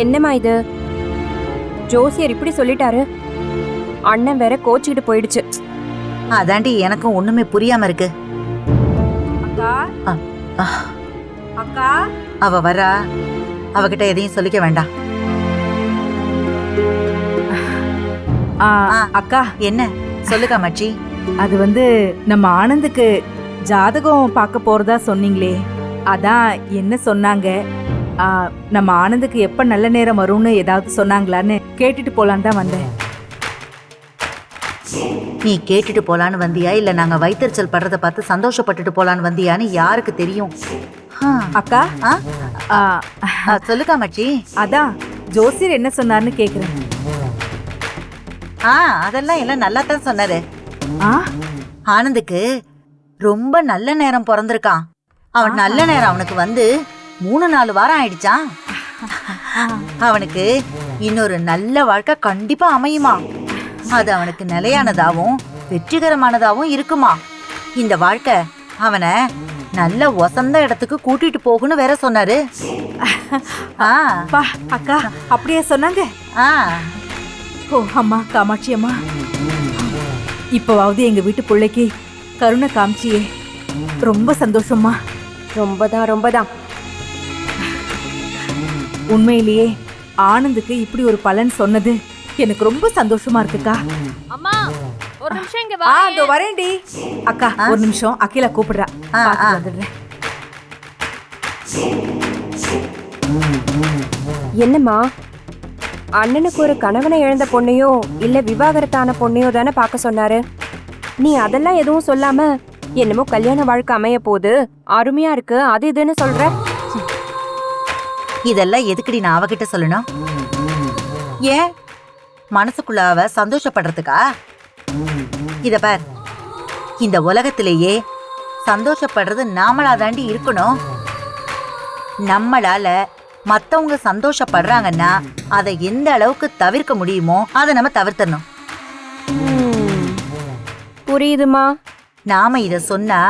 என்னம்மா இது? ஜோசியர் இப்படி சொல்லிட்டாரு. அண்ணன் வேற கோச்சிக்கிட்டு போயிடுச்சு. அதாண்டி எனக்கும் ஒண்ணுமே புரியாம இருக்கு. அக்கா அ, அக்கா அவ வரா, அவகிட்ட எதையும் சொல்லிக்க வேண்டாம். அக்கா என்ன சொல்லு காமாட்சி. அது நம்ம ஆனந்துக்கு ஜாதகம் பார்க்க போறதா சொன்னீங்களே, அதான் என்ன சொன்னாங்க? நம்ம ஆனந்துக்கு எப்ப நல்ல நேரம் வரும்னு ஏதாவது சொன்னாங்களான்னு கேட்டுட்டு போலான்னு தான் வந்தேன். நீ கேட்டுட்டு போலான்னு வந்தியா இல்ல நாங்க வயிற்றுச்சல் படுறத பார்த்து சந்தோஷப்பட்டுட்டு போலான்னு வந்தியான்னு யாருக்கு தெரியும்? அக்கா சொல்லு காமாட்சி. அதான் ஜோசியர் என்ன சொன்னார்னு கேக்குறேன். அதெல்லாம் எல்லாம் நல்லா தான் சொன்னாரு. ஆ ஆனந்துக்கு ரொம்ப நல்ல நேரம் பிறந்திருக்கான். அவன் நல்ல நேரம் அவனுக்கு 3-4 வாரம் ஆயிடுச்சான். அவனுக்கு இன்னொரு நல்ல வாழ்க்கை கண்டிப்பா அமையுமா. அது அவனுக்கு நிலையானதாவும் வெற்றிகரமானதாவும் இருக்குமா. இந்த வாழ்க்கை அவனை நல்ல வசந்த இடத்துக்கு கூட்டிட்டு போகுன்னு வேற சொன்னாரு. அக்கா அப்படியே சொன்னாங்க. ஓ அம்மா காமாட்சி அம்மா, இப்பவாவது எங்க வீட்டு பிள்ளைக்கு கருணை காமிச்சியே, ரொம்ப சந்தோஷமா. ரொம்பதான். உண்மையிலேயே ஆனந்துக்கு இப்படி ஒரு பலன் சொன்னது எனக்கு ரொம்ப சந்தோஷமா இருக்குக்கா. அம்மா ஒரு நிமிஷம் இங்க இதோ வரேன்டி. அக்கா ஒரு நிமிஷம், அகிலா கூப்பிடுறா. வந்துடுறேன். என்னம்மா, அண்ணனுக்கு ஒரு கணவனை இழந்த பொண்ணையோ இல்ல விவாகரத்தான பொண்ணையோ தானே பார்க்க சொன்னாரு. நீ அதெல்லாம் எதுவும் சொல்லாம என்னமோ கல்யாண வாழ்க்கை அமைய போது அருமையா இருக்கு அது இதுன்னு சொல்ற. இதெல்லாம் எதுக்குடி நான் அவகிட்ட சொல்லணும்? ஏன் மனசுக்குள்ள அவ சந்தோஷப்படுறதுக்கா? இத பார், இந்த உலகத்திலேயே சந்தோஷப்படுறது நாமளா தாண்டி இருக்கணும். நம்மளால மத்தவங்க சந்தோஷப்படுறாங்கன்னா அதை எந்த அளவுக்கு தவிர்க்க முடியுமோ அதை நம்ம தவிர்த்தணும். புரியுதுமா. நாம இத சொன்னா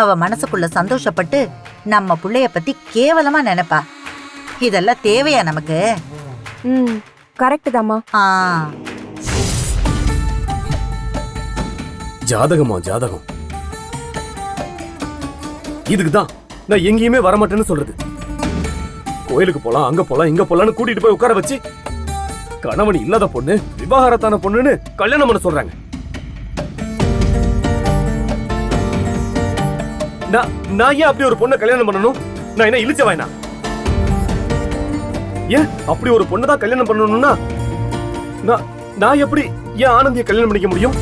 அவ மனசுக்குள்ள சந்தோஷப்பட்டு நம்ம புள்ளைய பத்தி கேவலமா நினைப்பா. இதெல்லாம் தேவையா நமக்கு? கரெக்ட் தாமா. ஜாதகம் இதுக்குதான் நான் எங்கேயுமே வரமாட்டேன்னு சொல்றது. கோயிலுக்கு போலாம், அங்க போலாம், இங்க போலான்னு கூட்டிட்டு போய் உட்கார வச்சு கணவன் இல்லாத பொண்ணு விவாகரத்தான பொண்ணுன்னு கல்யாணம் பண்ண சொல்றாங்க. நான் ஏன் அப்படி ஒரு பொண்ணை கல்யாணம் பண்ணணும்? நான் என்ன இழிச்ச வாயினா? ஏன் அப்படி ஒரு பொண்ணை தான் கல்யாணம் பண்ணணும்னா நான் எப்படி ஏன் ஆனந்தியை கல்யாணம் பண்ணிக்க முடியும்?